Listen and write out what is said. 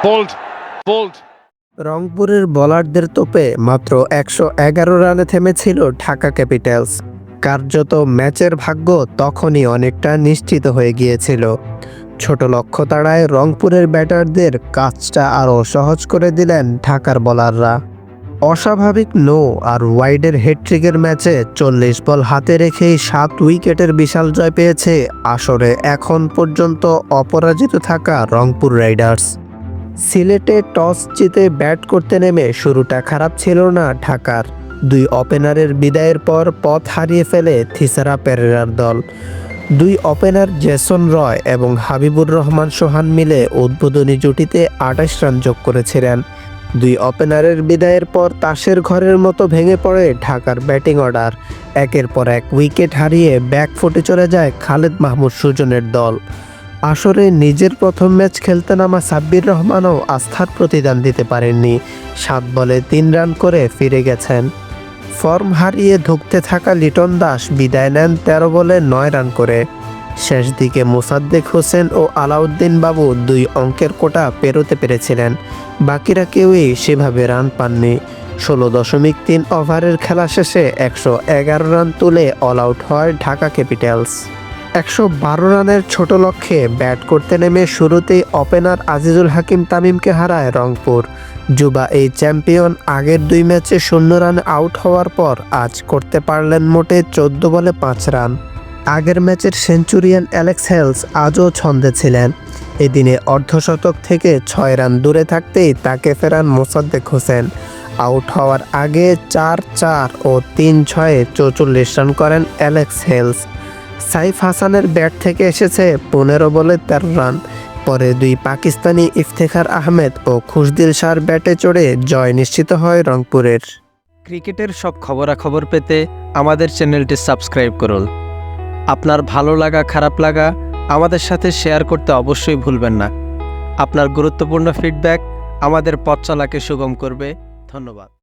Bold, bold. রংপুরের বোলারদের তোপে মাত্র ১১১ রানে থেমেছিল ঢাকা ক্যাপিটালস। কার্যত ম্যাচের ভাগ্য তখনই অনেকটা নিশ্চিত হয়ে গিয়েছিল। ছোট লক্ষ্য তাড়ায় রংপুরের ব্যাটারদের কাজটা আরও সহজ করে দিলেন ঢাকার বোলাররা। অস্বাভাবিক নো আর ওয়াইডের হ্যাটট্রিকের ম্যাচে ৪০ বল হাতে রেখেই ৭ উইকেটের বিশাল জয় পেয়েছে আসরে এখন পর্যন্ত অপরাজিত থাকা রংপুর রাইডার্স। সিলেটে টস জিতে ব্যাট করতে নেমে শুরুটা খারাপ ছিল না ঢাকার। দুই ওপেনারের বিদায়ের পর পথ হারিয়ে ফেলে থিসারা পেরেরার দল। দুই ওপেনার জেসন রয় এবং হাবিবুর রহমান সোহান মিলে উদ্বোধনী জুটিতে ২৮ রান যোগ করেছিলেন। দুই ওপেনারের বিদায়ের পর তাসের ঘরের মতো ভেঙে পড়ে ঢাকার ব্যাটিং অর্ডার। একের পর এক উইকেট হারিয়ে ব্যাকফুটে চলে যায় খালেদ মাহমুদ সুজনের দল। আসরে নিজের প্রথম ম্যাচ খেলতে নামা সাব্বির রহমানও আস্থার প্রতিদান দিতে পারেননি। ৭ বলে ৩ রান করে ফিরে গেছেন। ফর্ম হারিয়ে ধুঁকতে থাকা লিটন দাস বিদায় নেন ১৩ বলে ৯ রান করে। শেষ দিকে মোসাদ্দেক হোসেন ও আলাউদ্দিন বাবু ২ অঙ্কের কোটা পেরোতে পেরেছিলেন, বাকিরা কেউই সেভাবে রান পাননি। ১৬.৩ ওভারের খেলা শেষে ১১১ রান তুলে অল আউট হয় ঢাকা ক্যাপিটালস। ১১২ রানের ছোট লক্ষ্যে ব্যাট করতে নেমে শুরুতেই ওপেনার আজিজুল হাকিম তামিমকে হারায় রংপুর। যুবা এই চ্যাম্পিয়ন আগের ২ ম্যাচে ০ রানে আউট হওয়ার পর আজ করতে পারলেন মোটে ১৪ বলে ৫ রান। আগের ম্যাচের সেঞ্চুরিয়ান অ্যালেক্স হেলস আজও ছন্দে ছিলেন। এদিনে অর্ধশতক থেকে ৬ রান দূরে থাকতেই তাকে ফেরান মোসাদ্দেক হোসেন। আউট হওয়ার আগে ৪-৪ ও ৩-৬-এ ৪৪ রান করেন অ্যালেক্স হেলস। সাইফ হাসানের ব্যাট থেকে এসেছে ১৫ বলে ১৩ রান। পরে দুই পাকিস্তানি ইফতেখার আহমেদ ও খুশদিল শাহর ব্যাটে চড়ে জয় নিশ্চিত হয় রংপুরের। ক্রিকেটের সব খবরাখবর পেতে আমাদের চ্যানেলটি সাবস্ক্রাইব করুন। আপনার ভালো লাগা খারাপ লাগা আমাদের সাথে শেয়ার করতে অবশ্যই ভুলবেন না। আপনার গুরুত্বপূর্ণ ফিডব্যাক আমাদের পথ চলাকে সুগম করবে। ধন্যবাদ।